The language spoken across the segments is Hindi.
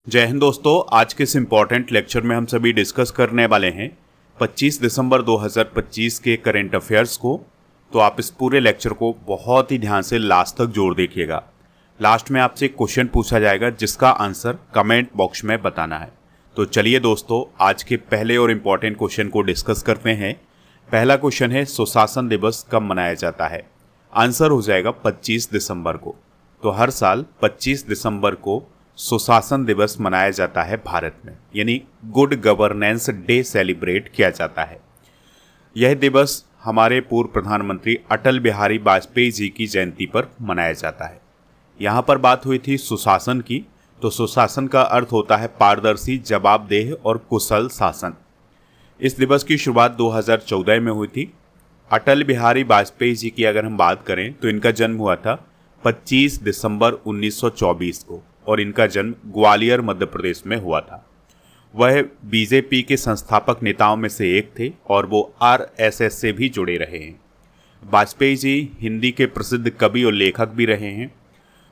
जय हिंद दोस्तों। आज के इस इम्पॉर्टेंट लेक्चर में हम सभी डिस्कस करने वाले हैं 25 दिसंबर 2025 के करेंट अफेयर्स को। तो आप इस पूरे लेक्चर को बहुत ही ध्यान से लास्ट तक जोड़ देखिएगा। लास्ट में आपसे एक क्वेश्चन पूछा जाएगा जिसका आंसर कमेंट बॉक्स में बताना है। तो चलिए दोस्तों, आज के पहले और इम्पॉर्टेंट क्वेश्चन को डिस्कस करते हैं। पहला क्वेश्चन है, सुशासन दिवस कब मनाया जाता है? आंसर हो जाएगा 25 दिसंबर को। तो हर साल 25 दिसंबर को सुशासन दिवस मनाया जाता है भारत में, यानी गुड गवर्नेंस डे सेलिब्रेट किया जाता है। यह दिवस हमारे पूर्व प्रधानमंत्री अटल बिहारी वाजपेयी जी की जयंती पर मनाया जाता है। यहाँ पर बात हुई थी सुशासन की, तो सुशासन का अर्थ होता है पारदर्शी, जवाबदेह और कुशल शासन। इस दिवस की शुरुआत 2014 में हुई थी। अटल बिहारी वाजपेयी जी की अगर हम बात करें तो इनका जन्म हुआ था 25 दिसंबर 1924 को और इनका जन्म ग्वालियर मध्य प्रदेश में हुआ था। वह बीजेपी के संस्थापक नेताओं में से एक थे और वो आरएसएस से भी जुड़े रहे हैं। वाजपेयी जी हिंदी के प्रसिद्ध कवि और लेखक भी रहे हैं।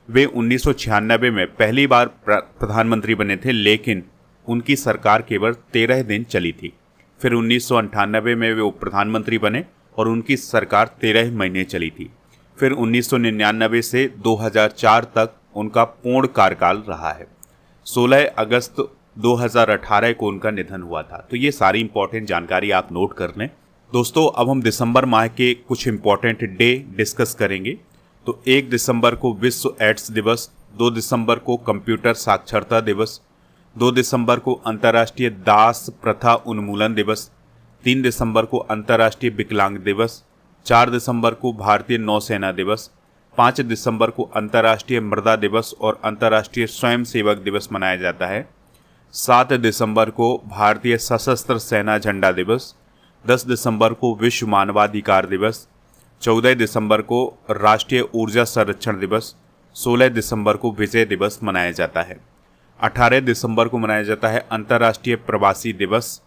वे 1996 में पहली बार प्रधानमंत्री बने थे, लेकिन उनकी सरकार केवल 13 दिन चली थी। फिर 1998 में वे उप प्रधानमंत्री बने और उनकी सरकार 13 महीने चली थी। फिर 1999 से 2004 तक उनका पूर्ण कार्यकाल रहा है। 16 अगस्त 2018 को उनका निधन हुआ था। तो ये सारी इंपॉर्टेंट जानकारी आप नोट कर लें। दोस्तों, अब हम दिसंबर माह के कुछ इंपॉर्टेंट डे डिस्कस करेंगे। तो 1 दिसंबर को विश्व एड्स दिवस, 2 दिसंबर को कंप्यूटर साक्षरता दिवस, 2 दिसंबर को अंतर्राष्ट्रीय दास प्रथा उन्मूलन दिवस, 3 दिसंबर को अंतर्राष्ट्रीय विकलांग दिवस, 4 दिसंबर को भारतीय नौसेना दिवस, 5 दिसंबर को अंतर्राष्ट्रीय मृदा दिवस और अंतर्राष्ट्रीय स्वयंसेवक दिवस मनाया जाता है। 7 दिसंबर को भारतीय सशस्त्र सेना झंडा दिवस, 10 दिसंबर को विश्व मानवाधिकार दिवस, 14 दिसंबर को राष्ट्रीय ऊर्जा संरक्षण दिवस, 16 दिसंबर को विजय दिवस मनाया जाता है। 18 दिसंबर को मनाया जाता है अंतर्राष्ट्रीय प्रवासी दिवस।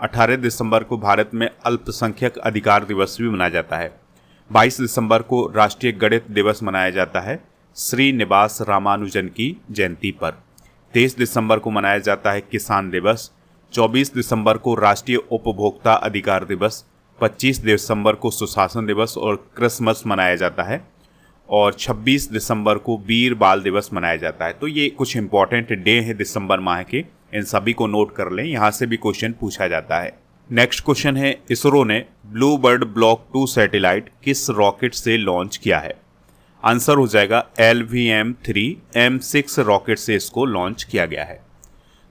18 दिसंबर को भारत में अल्पसंख्यक अधिकार दिवस भी मनाया जाता है। 22 दिसंबर को राष्ट्रीय गणित दिवस मनाया जाता है श्रीनिवास रामानुजन की जयंती पर। 23 दिसंबर को मनाया जाता है किसान दिवस। 24 दिसंबर को राष्ट्रीय उपभोक्ता अधिकार दिवस। 25 दिसंबर को सुशासन दिवस और क्रिसमस मनाया जाता है और 26 दिसंबर को वीर बाल दिवस मनाया जाता है। तो ये कुछ इंपॉर्टेंट डे हैं दिसंबर माह के, इन सभी को नोट कर लें, यहाँ से भी क्वेश्चन पूछा जाता है। नेक्स्ट क्वेश्चन है, इसरो ने ब्लू बर्ड ब्लॉक 2 सैटेलाइट किस रॉकेट से लॉन्च किया है? आंसर हो जाएगा LVM-3M6 रॉकेट से इसको लॉन्च किया गया है।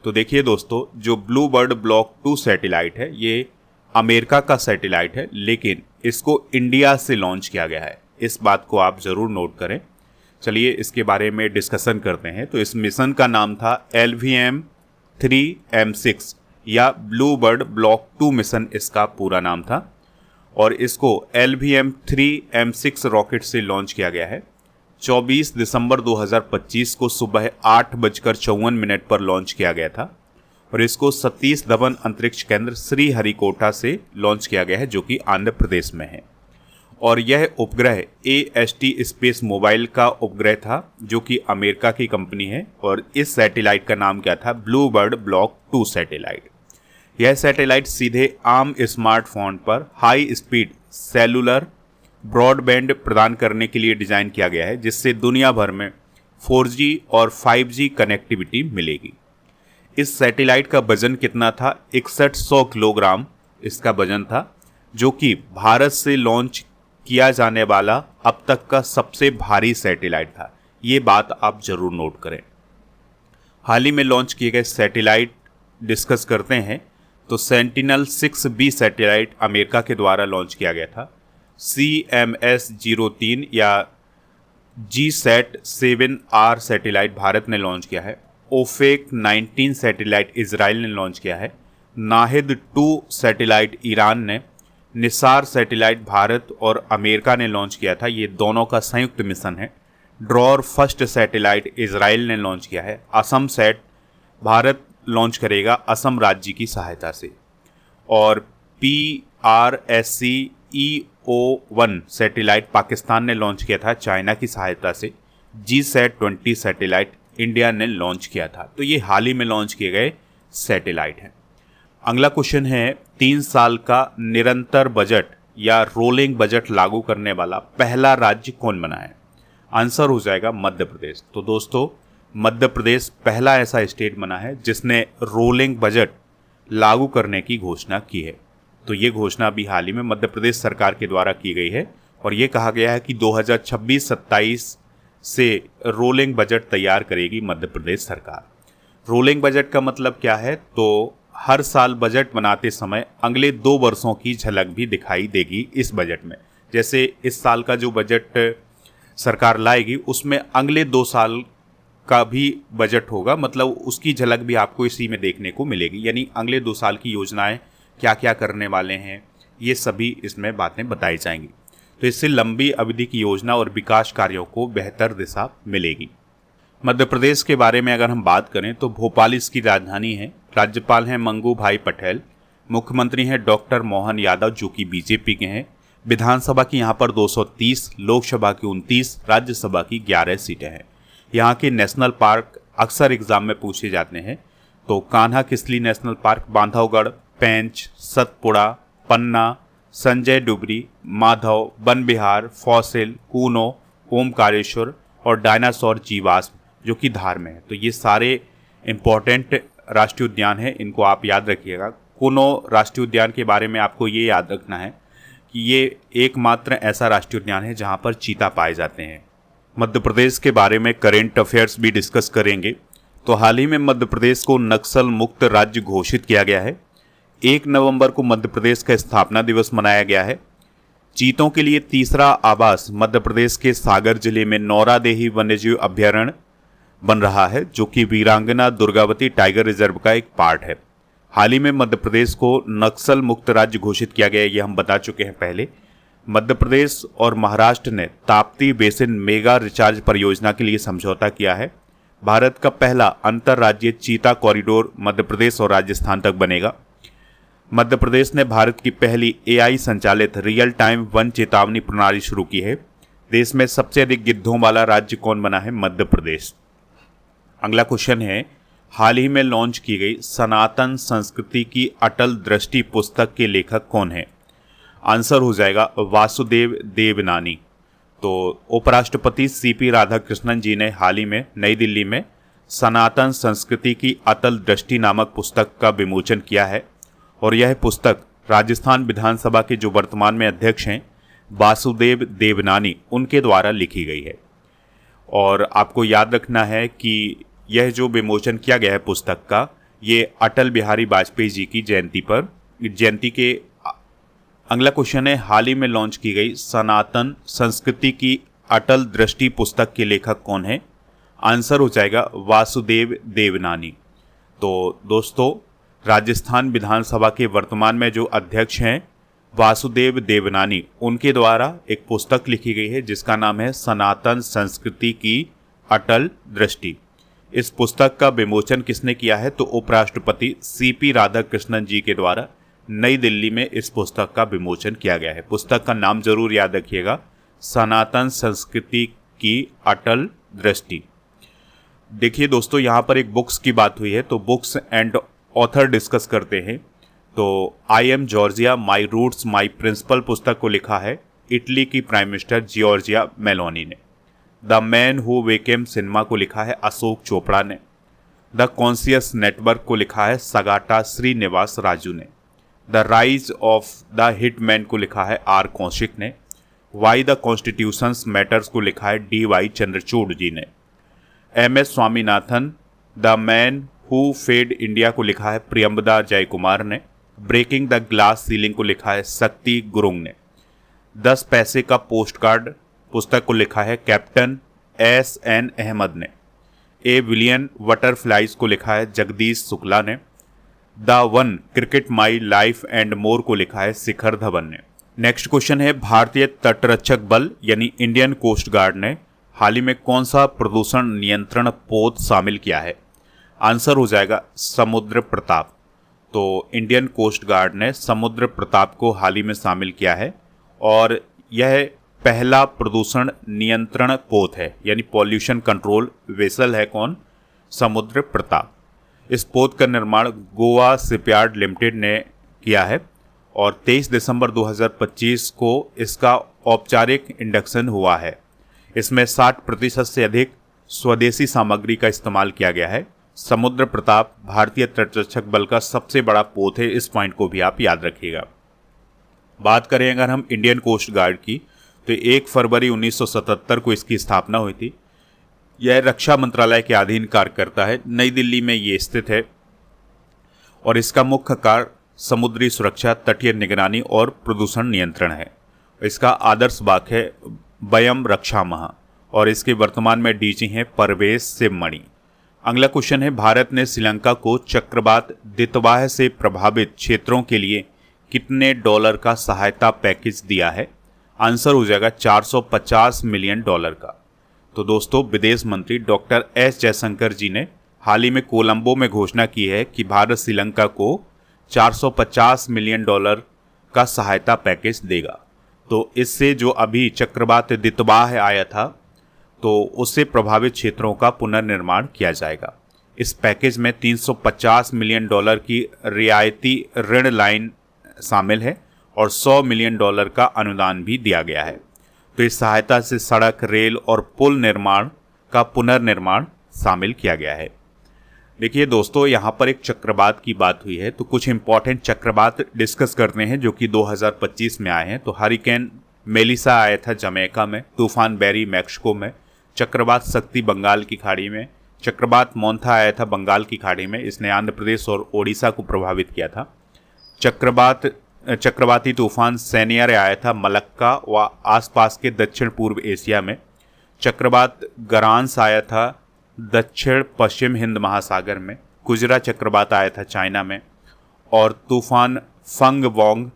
तो देखिए दोस्तों, जो ब्लू बर्ड ब्लॉक 2 सैटेलाइट है ये अमेरिका का सैटेलाइट है, लेकिन इसको इंडिया से लॉन्च किया गया है। इस बात को आप ज़रूर नोट करें। चलिए इसके बारे में डिस्कशन करते हैं। तो इस मिशन का नाम था LVM-3M6 या ब्लू बर्ड ब्लॉक 2 मिशन इसका पूरा नाम था और इसको LVM-3M6 रॉकेट से लॉन्च किया गया है। 24 दिसंबर 2025 को सुबह 8:54 पर लॉन्च किया गया था और इसको सतीश धवन अंतरिक्ष केंद्र श्रीहरिकोटा से लॉन्च किया गया है, जो कि आंध्र प्रदेश में है। और यह उपग्रह AST स्पेस मोबाइल का उपग्रह था, जो कि अमेरिका की कंपनी है और इस सैटेलाइट का नाम क्या था? Blue bird block 2 satellite. यह सैटेलाइट सीधे आम स्मार्टफोन पर हाई स्पीड सेलुलर ब्रॉडबैंड प्रदान करने के लिए डिज़ाइन किया गया है, जिससे दुनिया भर में 4G और 5G कनेक्टिविटी मिलेगी। इस सैटेलाइट का वजन कितना था? 6100 किलोग्राम इसका वजन था, जो कि भारत से लॉन्च किया जाने वाला अब तक का सबसे भारी सैटेलाइट था। ये बात आप जरूर नोट करें। हाल ही में लॉन्च किए गए सैटेलाइट डिस्कस करते हैं। तो सेंटिनल-6B सैटेलाइट अमेरिका के द्वारा लॉन्च किया गया था। CMS-03 या GSAT-7R सैटेलाइट भारत ने लॉन्च किया है। OFAC-19 सैटेलाइट इजराइल ने लॉन्च किया है। नाहिद-2 सैटेलाइट ईरान ने, निसार सैटेलाइट भारत और अमेरिका ने लॉन्च किया था। ये दोनों का संयुक्त मिशन है। ड्रॉर फर्स्ट सैटेलाइट इजराइल ने लॉन्च किया है। असम सैट भारत लॉन्च करेगा असम राज्य की सहायता से। और PRSC-EO-1 सैटेलाइट पाकिस्तान ने लॉन्च किया था चाइना की सहायता से। GSAT-20 सैटेलाइट इंडिया ने लॉन्च किया था। तो ये हाल ही में लॉन्च किए गए सैटेलाइट हैं। अगला क्वेश्चन है 3 साल का निरंतर बजट या रोलिंग बजट लागू करने वाला पहला राज्य कौन बना है? आंसर हो जाएगा मध्य प्रदेश। तो दोस्तों मध्य प्रदेश पहला ऐसा स्टेट बना है जिसने रोलिंग बजट लागू करने की घोषणा की है। तो ये घोषणा अभी हाल ही में मध्य प्रदेश सरकार के द्वारा की गई है और ये कहा गया है कि 2026-27 से रोलिंग बजट तैयार करेगी मध्य प्रदेश सरकार। रोलिंग बजट का मतलब क्या है? तो हर साल बजट बनाते समय अगले 2 वर्षों की झलक भी दिखाई देगी इस बजट में। जैसे इस साल का जो बजट सरकार लाएगी उसमें अगले 2 साल का भी बजट होगा, मतलब उसकी झलक भी आपको इसी में देखने को मिलेगी। यानी अगले 2 साल की योजनाएं क्या क्या करने वाले हैं ये सभी इसमें बातें बताई जाएंगी। तो इससे लंबी अवधि की योजना और विकास कार्यों को बेहतर दिशा मिलेगी। मध्य प्रदेश के बारे में अगर हम बात करें तो भोपाल इसकी राजधानी है। राज्यपाल हैं मंगू भाई पटेल। मुख्यमंत्री हैं डॉक्टर मोहन यादव जो कि बीजेपी के हैं। विधानसभा की यहाँ पर 230, लोकसभा की 29, राज्यसभा की 11 सीटें हैं। यहाँ के नेशनल पार्क अक्सर एग्जाम में पूछे जाते हैं। तो कान्हा किसली नेशनल पार्क, बांधवगढ़, पेंच, सतपुड़ा, पन्ना, संजय डुबरी, माधव, वन विहार, फॉसिल, कूनो, ओमकारेश्वर और डायनासोर जीवाश्म जो कि धार में है। तो ये सारे इम्पोर्टेंट राष्ट्रीय उद्यान हैं, इनको आप याद रखिएगा। कूनो राष्ट्रीय उद्यान के बारे में आपको ये याद रखना है कि ये एकमात्र ऐसा राष्ट्रीय उद्यान है जहाँ पर चीता पाए जाते हैं। मध्य प्रदेश के बारे में करेंट अफेयर्स भी डिस्कस करेंगे। तो हाल ही में मध्य प्रदेश को नक्सल मुक्त राज्य घोषित किया गया है। 1 नवंबर को मध्य प्रदेश का स्थापना दिवस मनाया गया है। चीतों के लिए तीसरा आवास मध्य प्रदेश के सागर जिले में नौरादेही वन्यजीव अभ्यारण्य बन रहा है जो कि वीरांगना दुर्गावती टाइगर रिजर्व का एक पार्ट है। हाल ही में मध्य प्रदेश को नक्सल मुक्त राज्य घोषित किया गया है, ये हम बता चुके हैं पहले। मध्य प्रदेश और महाराष्ट्र ने ताप्ती बेसिन मेगा रिचार्ज परियोजना के लिए समझौता किया है। भारत का पहला अंतर्राज्यीय चीता कॉरिडोर मध्य प्रदेश और राजस्थान तक बनेगा। मध्य प्रदेश ने भारत की पहली AI संचालित रियल टाइम वन चेतावनी प्रणाली शुरू की है। देश में सबसे अधिक गिद्धों वाला राज्य कौन बना है? मध्य प्रदेश। अगला क्वेश्चन है हाल ही में लॉन्च की गई सनातन संस्कृति की अटल दृष्टि पुस्तक के लेखक कौन है? आंसर हो जाएगा वासुदेव देवनानी। तो उपराष्ट्रपति CP राधाकृष्णन जी ने हाल ही में नई दिल्ली में सनातन संस्कृति की अटल दृष्टि नामक पुस्तक का विमोचन किया है और यह पुस्तक राजस्थान विधानसभा के जो वर्तमान में अध्यक्ष हैं वासुदेव देवनानी उनके द्वारा लिखी गई है। और आपको याद रखना है कि यह जो विमोचन किया गया है पुस्तक का, ये अटल बिहारी वाजपेयी जी की जयंती के। अगला क्वेश्चन है हाल ही में लॉन्च की गई सनातन संस्कृति की अटल दृष्टि पुस्तक के लेखक कौन है? आंसर हो जाएगा वासुदेव देवनानी। तो दोस्तों राजस्थान विधानसभा के वर्तमान में जो अध्यक्ष हैं वासुदेव देवनानी, उनके द्वारा एक पुस्तक लिखी गई है जिसका नाम है सनातन संस्कृति की अटल दृष्टि। इस पुस्तक का विमोचन किसने किया है? तो उपराष्ट्रपति CP राधाकृष्णन जी के द्वारा नई दिल्ली में इस पुस्तक का विमोचन किया गया है। पुस्तक का नाम जरूर याद रखिएगा, सनातन संस्कृति की अटल दृष्टि। देखिए दोस्तों यहाँ पर एक बुक्स की बात हुई है, तो बुक्स एंड ऑथर डिस्कस करते हैं। तो I am Giorgia my roots my principle पुस्तक को लिखा है इटली की प्राइम मिनिस्टर जॉर्जिया मेलोनी ने। The man who became cinema को लिखा है अशोक चोपड़ा ने। द कॉन्शियस नेटवर्क को लिखा है सगाटा श्रीनिवास राजू ने। The rise of the hitman को लिखा है R कौशिक ने। वाई द कॉन्स्टिट्यूशंस मैटर्स को लिखा है DY चंद्रचूड़ जी ने। MS Swaminathan the man who fed India को लिखा है प्रियंबदा जयकुमार ने। ब्रेकिंग द ग्लास सीलिंग को लिखा है शक्ति गुरुंग ने। 10 पैसे का पोस्ट कार्ड पुस्तक को लिखा है कैप्टन SN अहमद ने। ए विलियन बटरफ्लाइज को लिखा है जगदीश शुक्ला ने। The one cricket my life and more को लिखा है शिखर धवन ने। नेक्स्ट क्वेश्चन है भारतीय तटरक्षक बल यानी इंडियन कोस्ट गार्ड ने हाल ही में कौन सा प्रदूषण नियंत्रण पोत शामिल किया है? आंसर हो जाएगा समुद्र प्रताप। तो इंडियन कोस्ट गार्ड ने समुद्र प्रताप को हाल ही में शामिल किया है और यह पहला प्रदूषण नियंत्रण पोत है, यानी पॉल्यूशन कंट्रोल वेसल है कौन? समुद्र प्रताप। इस पोत का निर्माण गोवा शिपयार्ड लिमिटेड ने किया है और 23 दिसंबर 2025 को इसका औपचारिक इंडक्शन हुआ है। इसमें 60% से अधिक स्वदेशी सामग्री का इस्तेमाल किया गया है। समुद्र प्रताप भारतीय तटरक्षक बल का सबसे बड़ा पोत है, इस पॉइंट को भी आप याद रखिएगा। बात करें अगर हम इंडियन कोस्ट गार्ड की, तो 1 फरवरी 1977 को इसकी स्थापना हुई थी। यह रक्षा मंत्रालय के अधीन कार्य करता है। नई दिल्ली में ये स्थित है और इसका मुख्य कार्य समुद्री सुरक्षा, तटीय निगरानी और प्रदूषण नियंत्रण है। इसका आदर्श वाक्य है वयम रक्षामः और इसके वर्तमान में डीजी हैं परवेश शिवमणि। अगला क्वेश्चन है, भारत ने श्रीलंका को चक्रवात दितवाह से प्रभावित क्षेत्रों के लिए कितने डॉलर का सहायता पैकेज दिया है? आंसर हो जाएगा $450 मिलियन का। तो दोस्तों, विदेश मंत्री डॉक्टर एस जयशंकर जी ने हाल ही में कोलंबो में घोषणा की है कि भारत श्रीलंका को $450 मिलियन का सहायता पैकेज देगा। तो इससे जो अभी चक्रवात दितवाह आया था, तो उससे प्रभावित क्षेत्रों का पुनर्निर्माण किया जाएगा। इस पैकेज में $350 मिलियन की रियायती ऋण लाइन शामिल है और $100 मिलियन का अनुदान भी दिया गया है। तो इस सहायता से सड़क, रेल और पुल निर्माण का पुनर्निर्माण शामिल किया गया है। देखिए दोस्तों, यहाँ पर एक चक्रवात की बात हुई है, तो कुछ इंपॉर्टेंट चक्रवात डिस्कस करते हैं जो कि 2025 में आए हैं। तो हरिकेन मेलिसा आया था जमैका में, तूफान बैरी मैक्सिको में, चक्रवात शक्ति बंगाल की खाड़ी में, चक्रवात मोन्था आया था बंगाल की खाड़ी में, इसने आंध्र प्रदेश और ओडिशा को प्रभावित किया था। चक्रवाती तूफान सैनियर आया था मलक्का व आसपास के दक्षिण पूर्व एशिया में। चक्रवात गरांस आया था दक्षिण पश्चिम हिंद महासागर में। कुजरा चक्रवात आया था चाइना में और तूफान फंग वोंग,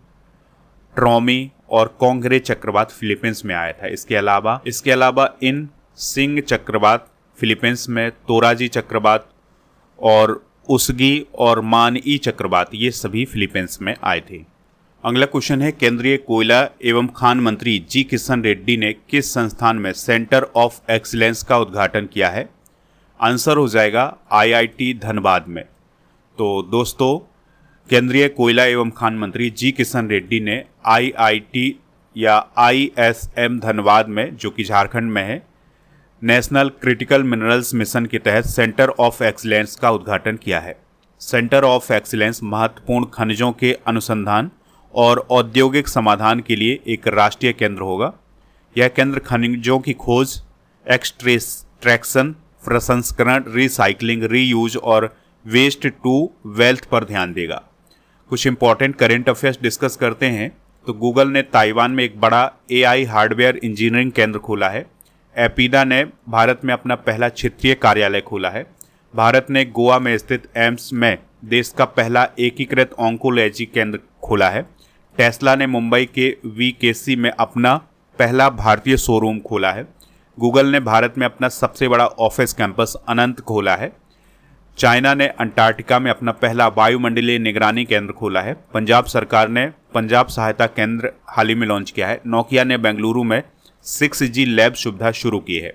ट्रॉमी और कोंगरे चक्रवात फिलीपींस में आया था। इसके अलावा इन सिंग चक्रवात फिलीपींस में, तोराजी चक्रवात और उसगी और मानई चक्रवात ये सभी फिलीपींस में आए थे। अगला क्वेश्चन है, केंद्रीय कोयला एवं खान मंत्री जी किशन रेड्डी ने किस संस्थान में सेंटर ऑफ एक्सीलेंस का उद्घाटन किया है? आंसर हो जाएगा IIT धनबाद में। तो दोस्तों, केंद्रीय कोयला एवं खान मंत्री जी किशन रेड्डी ने IIT या ISM धनबाद में, जो कि झारखंड में है, नेशनल क्रिटिकल मिनरल्स मिशन के तहत सेंटर ऑफ एक्सीलेंस का उद्घाटन किया है। सेंटर ऑफ एक्सीलेंस महत्वपूर्ण खनिजों के अनुसंधान और औद्योगिक समाधान के लिए एक राष्ट्रीय केंद्र होगा। यह केंद्र खनिजों की खोज, एक्सट्रैक्शन, प्रसंस्करण, रिसाइकलिंग, रीयूज और वेस्ट टू वेल्थ पर ध्यान देगा। कुछ इंपॉर्टेंट करेंट अफेयर्स डिस्कस करते हैं। तो गूगल ने ताइवान में एक बड़ा AI हार्डवेयर इंजीनियरिंग केंद्र खोला है। एपीडा ने भारत में अपना पहला क्षेत्रीय कार्यालय खोला है। भारत ने गोवा में स्थित एम्स में देश का पहला एकीकृत ऑन्कोलॉजी केंद्र खोला है। टेस्ला ने मुंबई के VKC में अपना पहला भारतीय शोरूम खोला है। गूगल ने भारत में अपना सबसे बड़ा ऑफिस कैंपस अनंत खोला है। चाइना ने अंटार्कटिका में अपना पहला वायुमंडलीय निगरानी केंद्र खोला है। पंजाब सरकार ने पंजाब सहायता केंद्र हाल ही में लॉन्च किया है। नोकिया ने बेंगलुरु में 6G लैब सुविधा शुरू की है।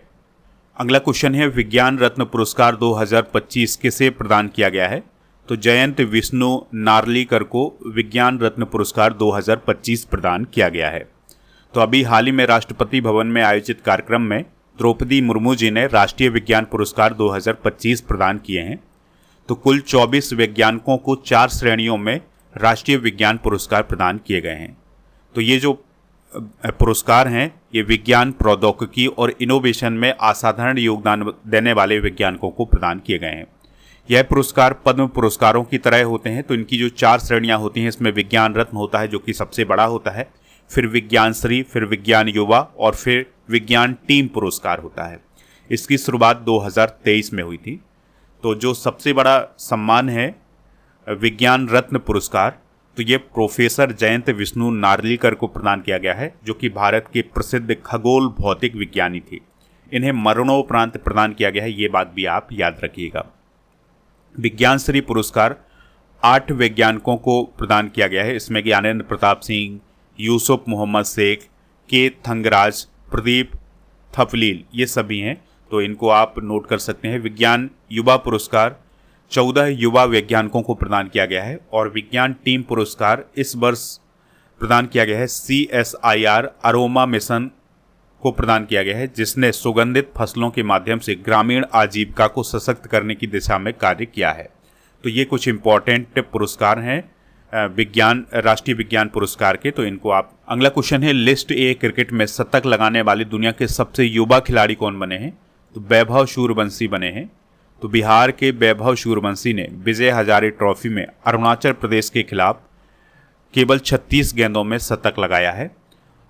अगला क्वेश्चन है, विज्ञान रत्न पुरस्कार 2025 किसे प्रदान किया गया है? तो जयंत विष्णु नार्लिकर को विज्ञान रत्न पुरस्कार 2025 प्रदान किया गया है। तो अभी हाल ही में राष्ट्रपति भवन में आयोजित कार्यक्रम में द्रौपदी मुर्मू जी ने राष्ट्रीय विज्ञान पुरस्कार 2025 प्रदान किए हैं। तो कुल 24 वैज्ञानिकों को 4 श्रेणियों में राष्ट्रीय विज्ञान पुरस्कार प्रदान किए गए हैं। तो ये जो पुरस्कार हैं, ये विज्ञान, प्रौद्योगिकी और इनोवेशन में असाधारण योगदान देने वाले वैज्ञानिकोों को प्रदान किए गए हैं। यह पुरस्कार पद्म पुरस्कारों की तरह होते हैं। तो इनकी जो 4 श्रेणियां होती हैं, इसमें विज्ञान रत्न होता है जो कि सबसे बड़ा होता है, फिर विज्ञान श्री, फिर विज्ञान युवा और फिर विज्ञान टीम पुरस्कार होता है। इसकी शुरुआत 2023 में हुई थी। तो जो सबसे बड़ा सम्मान है विज्ञान रत्न पुरस्कार, तो ये प्रोफेसर जयंत विष्णु नार्लिकर को प्रदान किया गया है, जो कि भारत के प्रसिद्ध खगोल भौतिक विज्ञानी थे। इन्हें मरणोपरांत प्रदान किया गया है, ये बात भी आप याद रखिएगा। विज्ञान श्री पुरस्कार 8 वैज्ञानिकों को प्रदान किया गया है। इसमें ज्ञानेंद्र प्रताप सिंह, यूसुफ मोहम्मद शेख, के थंगराज, प्रदीप थपलील, ये सभी हैं, तो इनको आप नोट कर सकते हैं। विज्ञान युवा पुरस्कार 14 युवा वैज्ञानिकों को प्रदान किया गया है और विज्ञान टीम पुरस्कार इस वर्ष प्रदान किया गया है CSIR अरोमा मिशन को प्रदान किया गया है, जिसने सुगंधित फसलों के माध्यम से ग्रामीण आजीविका को सशक्त करने की दिशा में कार्य किया है। तो ये कुछ इम्पोर्टेंट पुरस्कार हैं राष्ट्रीय विज्ञान पुरस्कार के, तो इनको आप। अगला क्वेश्चन है, लिस्ट ए क्रिकेट में शतक लगाने वाले दुनिया के सबसे युवा खिलाड़ी कौन बने हैं? तो वैभव सूर्यवंशी बने हैं। तो बिहार के वैभव सूर्यवंशी ने विजय हजारे ट्रॉफी में अरुणाचल प्रदेश के खिलाफ केवल 36 गेंदों में शतक लगाया है।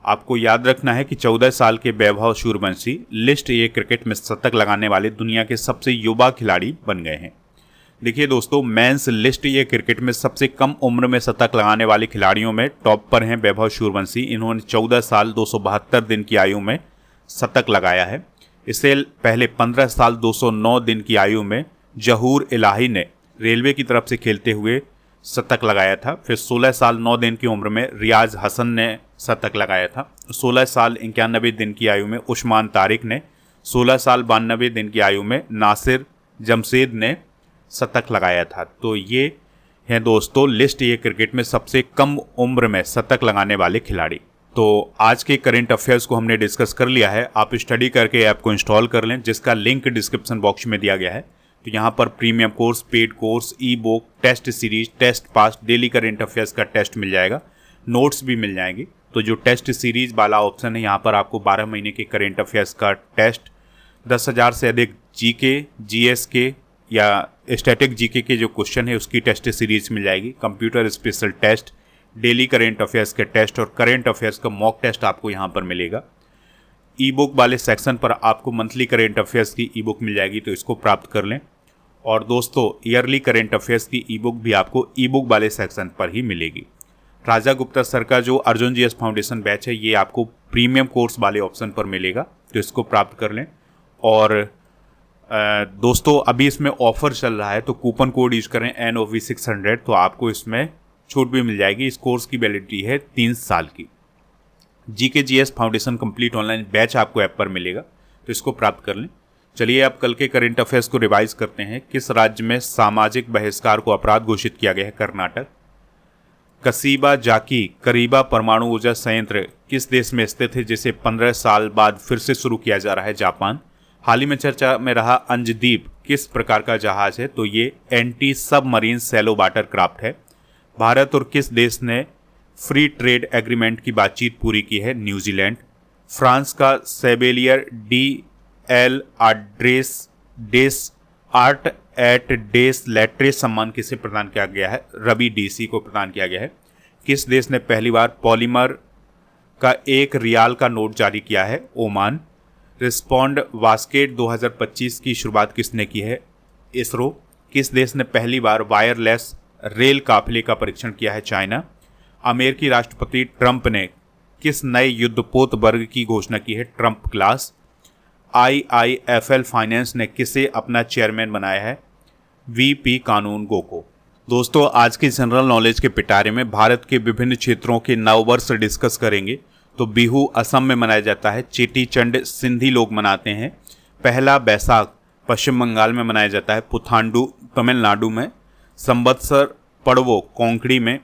आपको याद रखना है कि 14 साल के Vaibhav Suryavanshi list A cricket में शतक लगाने वाले दुनिया के सबसे युवा खिलाड़ी बन गए हैं। देखिए दोस्तों, मेंस लिस्ट ए क्रिकेट में सबसे कम उम्र में शतक लगाने वाले खिलाड़ियों में टॉप पर हैं वैभव सूर्यवंशी। इन्होंने 14 साल 272 दिन की आयु में शतक लगाया है। इससे पहले 15 साल 209 दिन की आयु में जहूर इलाही ने रेलवे की तरफ से खेलते हुए शतक लगाया था। फिर 16 साल 9 दिन की उम्र में रियाज हसन ने शतक लगाया था। 16 साल 91 दिन की आयु में उस्मान तारिक ने, 16 साल 92 दिन की आयु में नासिर जमशेद ने शतक लगाया था। तो ये हैं दोस्तों लिस्ट ए क्रिकेट में सबसे कम उम्र में शतक लगाने वाले खिलाड़ी। तो आज के करंट अफेयर्स को हमने डिस्कस कर लिया है। आप स्टडी करके ऐप को इंस्टॉल कर लें, जिसका लिंक डिस्क्रिप्शन बॉक्स में दिया गया है। तो यहाँ पर premium course, paid course, e book, test series, test pass, daily current affairs का टेस्ट मिल जाएगा, नोट्स भी मिल जाएंगे। तो जो टेस्ट सीरीज वाला ऑप्शन है, यहाँ पर आपको 12 महीने के करंट अफेयर्स का टेस्ट, 10,000 से अधिक जीके, जीएस के या स्टैटिक जीके के जो क्वेश्चन है उसकी टेस्ट सीरीज मिल जाएगी, computer special test, daily current affairs के टेस्ट और करंट अफेयर्स का मॉक टेस्ट आपको यहाँ पर मिलेगा। ई बुक वाले सेक्शन पर आपको मंथली करंट अफेयर्स की ई बुक मिल जाएगी, तो इसको प्राप्त कर लें। और दोस्तों, ईयरली करंट अफेयर्स की ई बुक भी आपको ई बुक वाले सेक्शन पर ही मिलेगी। राजा गुप्ता सर का जो अर्जुन जीएस फाउंडेशन बैच है, ये आपको प्रीमियम कोर्स वाले ऑप्शन पर मिलेगा, तो इसको प्राप्त कर लें। और दोस्तों, अभी इसमें ऑफर चल रहा है, तो कूपन कोड यूज करें NOV600, तो आपको इसमें छूट भी मिल जाएगी। इस कोर्स की वैलिडिटी है 3 साल की। GKGS foundation complete online batch आपको ऐप पर मिलेगा, तो इसको प्राप्त कर लें। चलिए अब कल के करंट अफेयर्स को रिवाइज करते हैं। किस राज्य में सामाजिक बहिष्कार को अपराध घोषित किया गया है? कर्नाटक। कसीबा जाकी करीबा परमाणु ऊर्जा संयंत्र किस देश में स्थित है, जिसे 15 साल बाद फिर से शुरू किया जा रहा है? जापान। हाल ही में चर्चा में रहा अंजदीप किस प्रकार का जहाज है? तो ये anti submarine shallow water craft है। भारत और किस देश ने फ्री ट्रेड एग्रीमेंट की बातचीत पूरी की है? न्यूजीलैंड। फ्रांस का सेबेलियर DL आर्ट एट डेस लेट्रे सम्मान किसे प्रदान किया गया है? रवि DC को प्रदान किया गया है। किस देश ने पहली बार पॉलीमर का 1 रियाल का नोट जारी किया है? ओमान। रिस्पॉन्ड वास्केट 2025 की शुरुआत किसने की है? इसरो। किस देश ने पहली बार वायरलेस रेल काफिले का परीक्षण किया है? चाइना। अमेरिकी राष्ट्रपति ट्रंप ने किस नए युद्धपोत वर्ग की घोषणा की है? Trump class. IIFL फाइनेंस ने किसे अपना चेयरमैन बनाया है? VP कानून गो को। दोस्तों, आज के जनरल नॉलेज के पिटारे में भारत के विभिन्न क्षेत्रों के नववर्ष डिस्कस करेंगे। तो बिहू असम में मनाया जाता है, चेटी चंड सिंधी लोग मनाते हैं, पहला बैसाख पश्चिम बंगाल में मनाया जाता है, पुथांडू तमिलनाडु में, संवत्सर पड़वो कोंकणी में,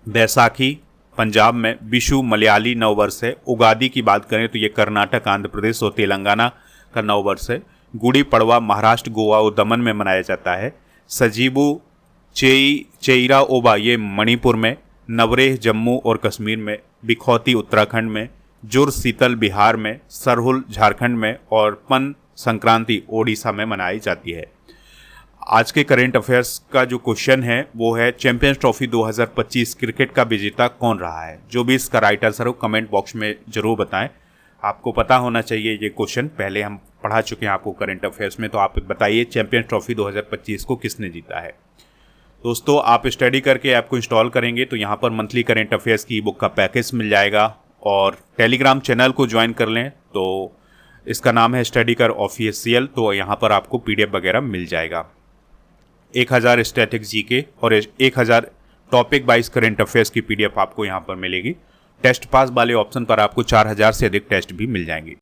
बैसाखी पंजाब में, विशु मलयाली नववर्ष है। उगादी की बात करें तो ये कर्नाटक, आंध्र प्रदेश और तेलंगाना का नववर्ष है। गुड़ी पड़वा महाराष्ट्र, गोवा और दमन में मनाया जाता है। सजीबू चेईरा ओबा ये मणिपुर में, नवरेह जम्मू और कश्मीर में, बिखौती उत्तराखंड में, जुर शीतल बिहार में, सरहुल झारखंड में और पन संक्रांति ओडिशा में मनाई जाती है। आज के करंट अफेयर्स का जो क्वेश्चन है वो है, चैंपियंस ट्रॉफी 2025 क्रिकेट का विजेता कौन रहा है? जो भी इसका राइट आंसर हो कमेंट बॉक्स में जरूर बताएं। आपको पता होना चाहिए ये क्वेश्चन, पहले हम पढ़ा चुके हैं आपको करंट अफेयर्स में। तो आप बताइए चैंपियंस ट्रॉफी 2025 को किसने जीता है? दोस्तों, आप स्टडी करके ऐप को इंस्टॉल करेंगे तो यहाँ पर मंथली करंट अफेयर्स की ई बुक का पैकेज मिल जाएगा। और टेलीग्राम चैनल को ज्वाइन कर लें, तो इसका नाम है स्टडी कर ऑफिशियल। तो यहाँ पर आपको PDF वगैरह मिल जाएगा। 1000 स्टैटिक जीके और 1000 टॉपिक वाइज करंट अफेयर्स की PDF आपको यहाँ पर मिलेगी। टेस्ट पास वाले ऑप्शन पर आपको 4000 से अधिक टेस्ट भी मिल जाएंगे।